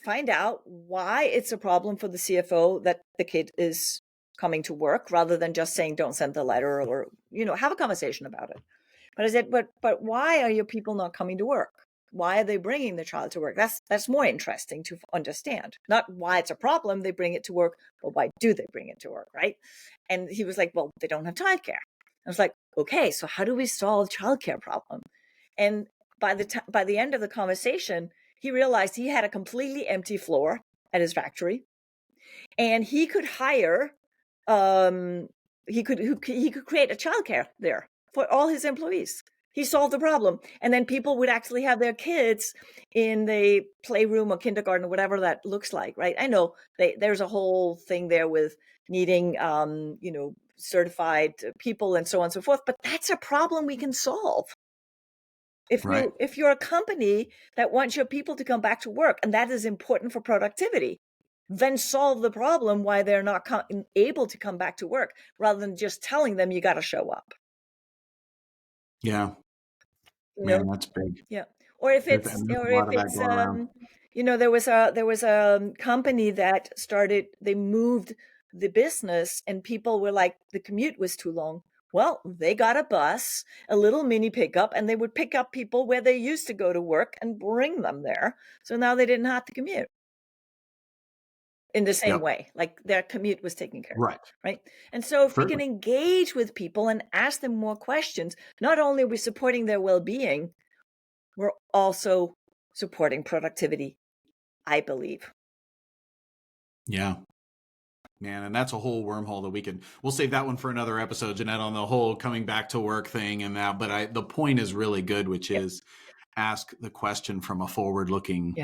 find out why it's a problem for the CFO that the kid is coming to work, rather than just saying, don't send the letter, or, have a conversation about it. But I said, but why are your people not coming to work? Why are they bringing the child to work? That's more interesting to understand. Not why it's a problem, they bring it to work, but why do they bring it to work, right? And he was like, well, they don't have childcare. I was like, okay, so how do we solve childcare problem? And by the end of the conversation, he realized he had a completely empty floor at his factory, and he could hire, he could create a childcare there for all his employees. He solved the problem. And then people would actually have their kids in the playroom or kindergarten or whatever that looks like, right? I know there's a whole thing there with needing, certified people and so on and so forth, but that's a problem we can solve. If you're a company that wants your people to come back to work, and that is important for productivity, then solve the problem why they're not able to come back to work, rather than just telling them you got to show up. Yeah. Man, that's big. Yeah. Or if it's there was a company that they moved the business, and people were like, the commute was too long. Well, they got a bus, a little mini pickup, and they would pick up people where they used to go to work and bring them there. So now they didn't have to commute in the same way, like their commute was taken care of. Right. And so if we can engage with people and ask them more questions, not only are we supporting their well-being, we're also supporting productivity, I believe. Yeah. Man, and that's a whole wormhole that we'll save that one for another episode, Jeanette, on the whole coming back to work thing and that. But the point is really good, which is ask the question from a forward-looking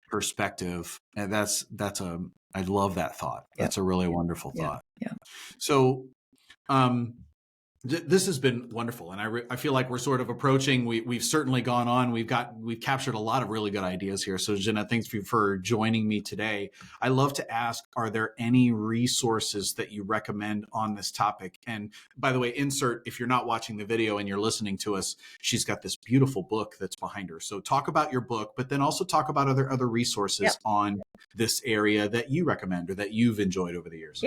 perspective. And I love that thought. That's a really wonderful thought. Yeah. So, this has been wonderful, and I feel like we're sort of approaching. We've certainly gone on. We've captured a lot of really good ideas here. So, Jeanette, thanks for joining me today. I love to ask: are there any resources that you recommend on this topic? And by the way, if you're not watching the video and you're listening to us, she's got this beautiful book that's behind her. So, talk about your book, but then also talk about other resources on this area that you recommend or that you've enjoyed over the years.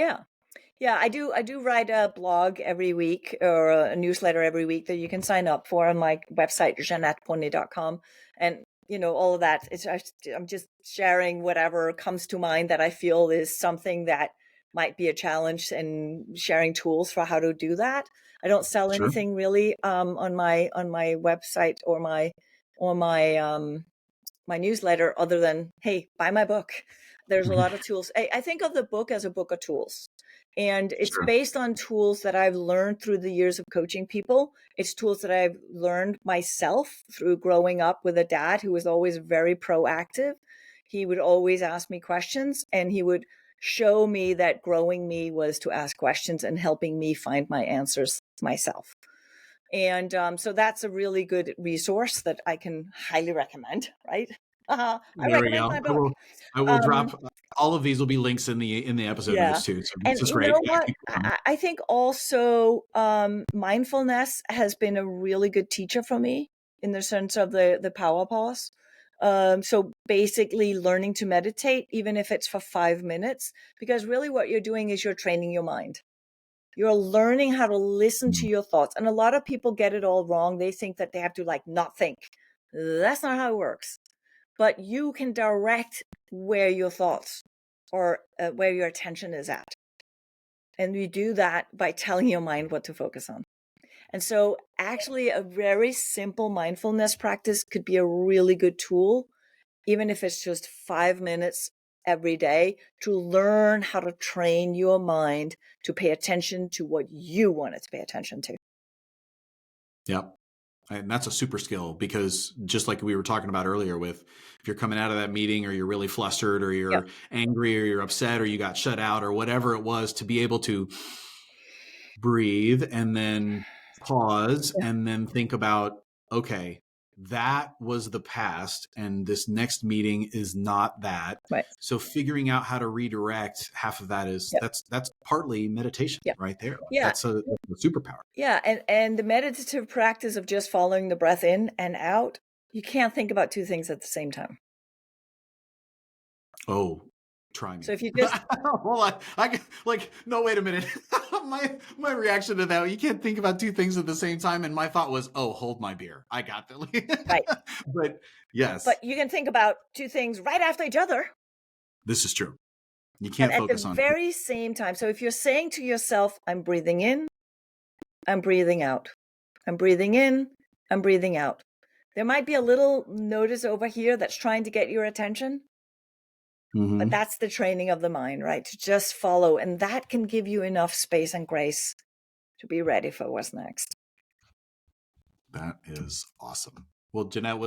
Yeah, I do write a blog every week, or a newsletter every week that you can sign up for on my website, JeanetteBronee.com. And, all of that, I'm just sharing whatever comes to mind that I feel is something that might be a challenge, and sharing tools for how to do that. I don't sell anything really on my website or my newsletter, other than, hey, buy my book. There's a lot of tools. I think of the book as a book of tools. And it's based on tools that I've learned through the years of coaching people. It's tools that I've learned myself through growing up with a dad who was always very proactive. He would always ask me questions, and he would show me that growing me was to ask questions and helping me find my answers myself. And so that's a really good resource that I can highly recommend, right? I recommend my book. I will drop all of these. Will be links in the episode notes too. So and you know what? I think also mindfulness has been a really good teacher for me, in the sense of the power pause. So basically learning to meditate, even if it's for 5 minutes, because really what you're doing is you're training your mind. You're learning how to listen to your thoughts. And a lot of people get it all wrong. They think that they have to like not think. That's not how it works. But you can direct where your thoughts or where your attention is at. And you do that by telling your mind what to focus on. And so actually a very simple mindfulness practice could be a really good tool, even if it's just 5 minutes every day, to learn how to train your mind to pay attention to what you want it to pay attention to. Yep. And that's a super skill, because just like we were talking about earlier, with if you're coming out of that meeting or you're really flustered or you're angry or you're upset or you got shut out or whatever it was, to be able to breathe and then pause and then think about, okay, that was the past and this next meeting is not that. Right. So figuring out how to redirect, half of that is that's partly meditation right there. That's a superpower. Yeah. And the meditative practice of just following the breath in and out, you can't think about two things at the same time. Oh, try me. So if you just well, I like, no, wait a minute. my reaction to that, you can't think about two things at the same time. And my thought was, oh, hold my beer. I got that. Right. But yes. But you can think about two things right after each other. This is true. You can't focus on at the very same time. So if you're saying to yourself, I'm breathing in, I'm breathing out. I'm breathing in, I'm breathing out. There might be a little notice over here that's trying to get your attention. Mm-hmm. But that's the training of the mind, right? To just follow. And that can give you enough space and grace to be ready for what's next. That is awesome. Well, Jeanette,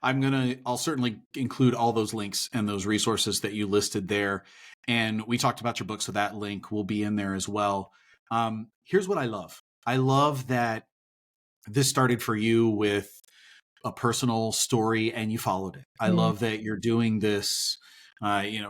I'll certainly include all those links and those resources that you listed there. And we talked about your book, so that link will be in there as well. Here's what I love. I love that this started for you with a personal story and you followed it. I love that you're doing this,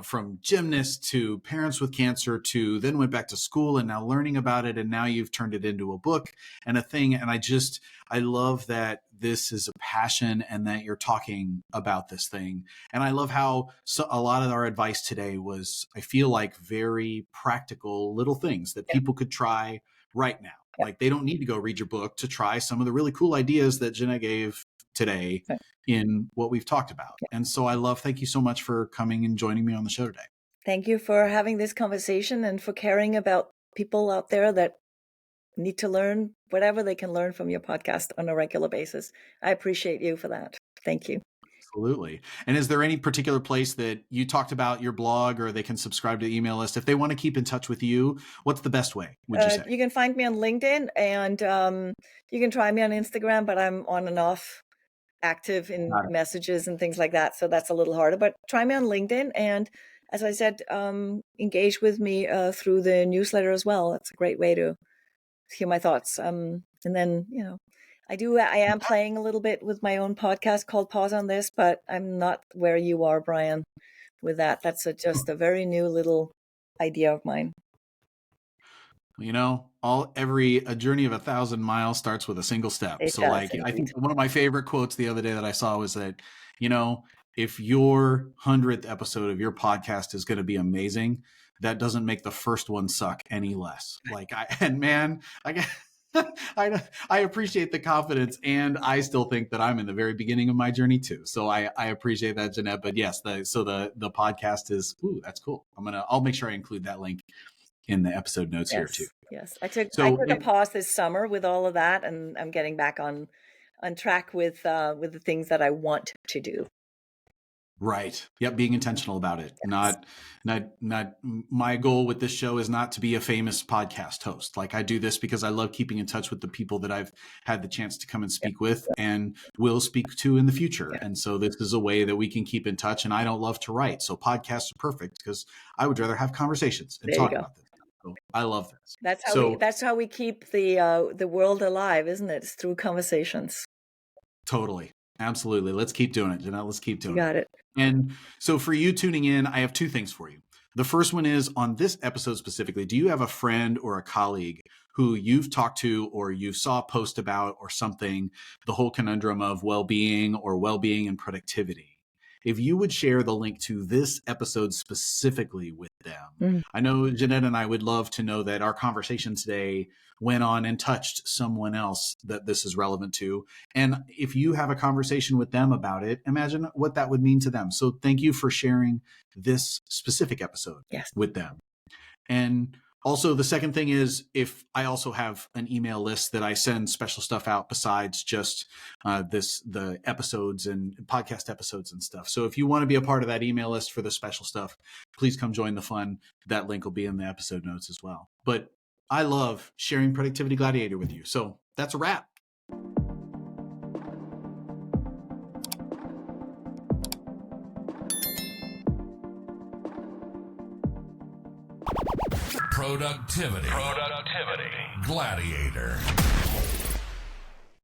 from gymnasts to parents with cancer to then went back to school and now learning about it. And now you've turned it into a book and a thing. And I love that this is a passion and that you're talking about this thing. And I love how a lot of our advice today was, I feel like, very practical little things that people could try right now. Like, they don't need to go read your book to try some of the really cool ideas that Jeanette gave today in what we've talked about. And so thank you so much for coming and joining me on the show today. Thank you for having this conversation and for caring about people out there that need to learn whatever they can learn from your podcast on a regular basis. I appreciate you for that. Thank you. Absolutely. And is there any particular place that you talked about your blog, or they can subscribe to the email list? If they want to keep in touch with you, what's the best way, would you say? You can find me on LinkedIn, and you can try me on Instagram, but I'm on and off active in messages and things like that. So that's a little harder, but try me on LinkedIn. And as I said, engage with me through the newsletter as well. That's a great way to hear my thoughts. And then, I am playing a little bit with my own podcast called Pause on This, but I'm not where you are, Brian, with that. That's just a very new little idea of mine. A journey of 1,000 miles starts with a single step. I think one of my favorite quotes the other day that I saw was that, if your 100th episode of your podcast is going to be amazing, that doesn't make the first one suck any less. I appreciate the confidence, and I still think that I'm in the very beginning of my journey too. So I appreciate that, Jeanette. But yes, the podcast is, that's cool. I'll make sure I include that link in the episode notes here too. Yes. I took a pause this summer with all of that, and I'm getting back on track with the things that I want to do. Right. Yep. Being intentional about it. Yes. Not my goal with this show is not to be a famous podcast host. Like, I do this because I love keeping in touch with the people that I've had the chance to come and speak with and will speak to in the future. And so this is a way that we can keep in touch. And I don't love to write, so podcasts are perfect because I would rather have conversations and talk about this. So I love this. That's how we keep the world alive, isn't it? It's through conversations. Totally. Absolutely. Let's keep doing it, Jeanette. Let's keep doing it. Got it. And so for you tuning in, I have two things for you. The first one is, on this episode specifically, do you have a friend or a colleague who you've talked to or you saw a post about or something, the whole conundrum of well-being or well-being and productivity? if you would share the link to this episode specifically with them. Mm. I know Jeanette and I would love to know that our conversation today went on and touched someone else that this is relevant to. And if you have a conversation with them about it, imagine what that would mean to them. So thank you for sharing this specific episode Yes. with them. And also, the second thing is, if I also have an email list that I send special stuff out besides just the episodes and podcast episodes and stuff. So if you want to be a part of that email list for the special stuff, please come join the fun. That link will be in the episode notes as well. But I love sharing Productivity Gladiator with you. So that's a wrap. Productivity Gladiator.